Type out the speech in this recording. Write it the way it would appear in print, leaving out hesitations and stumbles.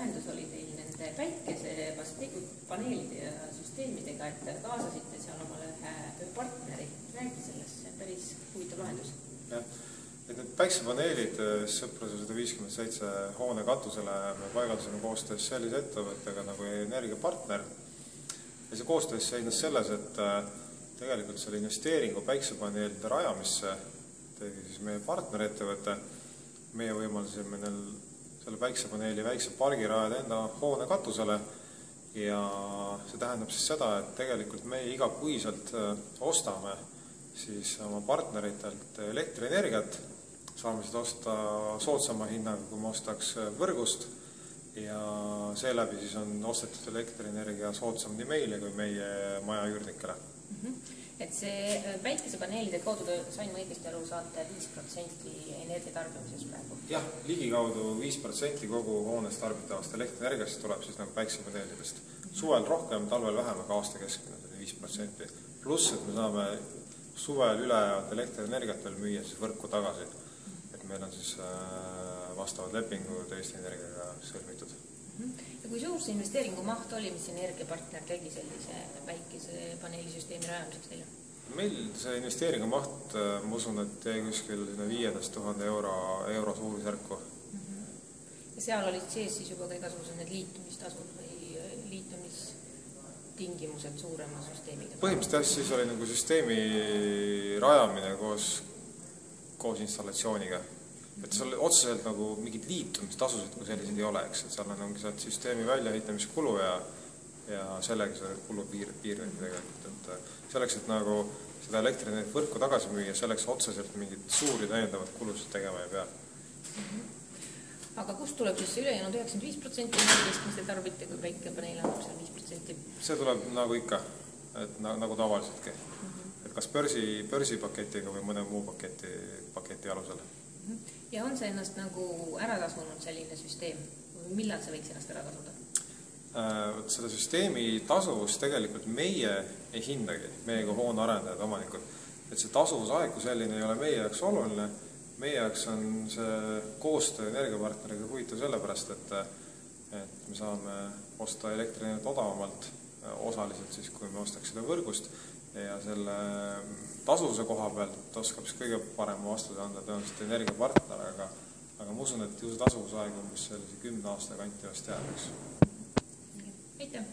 lahendus oli teil nende päikesepaneelide ja süsteemidega, et kaasasite seal omale ühe partneri. Räägi sellest, see on päris huvitav lahendus. Jah, et need päikesepaneelid Sõpruse 157 hoone katusele me paigaldasime koostöös sellise ettevõttega nagu Energiapartner. Ja see koostöös seisnes selles, et tegelikult selle investeeringu päikesepaneelide rajamisse tegi siis meie partnerettevõte. Meie võimaldasime selle päikesepaneeli väikse pargi rajada enda hoone katusele ja see tähendab siis seda, et tegelikult meie igakuiselt ostame siis oma partneritelt elektrienergiat, saame seda osta soodsama hinnaga, kui me ostaks võrgust ja seeläbi siis on ostetud elektrienergia soodsam nii meile kui meie maja üürnikele. Et see päikesepaneelide kaudu sain õigesti aru, saate 5% energiatarbimises praegu? Jah, ligikaudu 5% kogu hoones tarbitavast elektrienergiast tuleb siis nagu päikesepaneelidest. Suvel rohkem, talvel vähem, aga aasta keskmine 5%. Pluss, et me saame suvel ülejäävat elektrienergiat veel müüa siis võrku tagasi. Et meil on siis vastavad lepingud Eesti Energiaga sõlmitud. Ja kui suur see investeeringu maht oli, mis Energiapartner tegi sellise päikesepaneelisüsteemi rajamiseks teile? Meil see investeeringu maht, ma usun, et jäi kuskil 500 000 euro suurusjärku. Ja seal olid sees siis juba ka igasugused need liitumistasud või liitumistingimused suurema süsteemiga? Põhimõtteliselt siis oli nagu süsteemi rajamine koos installatsiooniga. Et seal otseselt nagu mingid liitumistasusid kui sellised ei ole, eks, et seal on süsteemi väljaehitamiskulu ja sellega see kulu piirneb tegelikult. Et selleks, et nagu seda elektrienergiat võrku tagasi müüa, selleks otseselt mingid suuri täiendavad kulusid tegema ei pea. Aga kust tuleb siis ülejäänud 95% energiast, mis te tarbite, kui päikesepaneel annab seal 5%? See tuleb nagu ikka, et nagu tavaliseltki. Et kas börsipaketiga või mõne muu paketi alusel. Ja on see ennast nagu ära tasunud selline süsteem? Millal see võiks ennast ära tasuda? Seda süsteemi tasuvust tegelikult meie ei hindagi, meie kui hoone arendajad, omanikud. Et see tasuvusaeg kui selline ei ole meie jaoks oluline. Meie jaoks on see koostöö Energiapartneriga huvitav sellepärast, et me saame osta elektrienergiat odavamalt osaliselt siis, kui me ostaks seda võrgust ja selle tasuvuse koha pealt oskab siis kõige parema vastuse anda tõenäoliselt Energiapartner, aga ma usun, et ju see tasuvusaeg on mis sellise 10 aasta kanti vast jääb. Aitäh!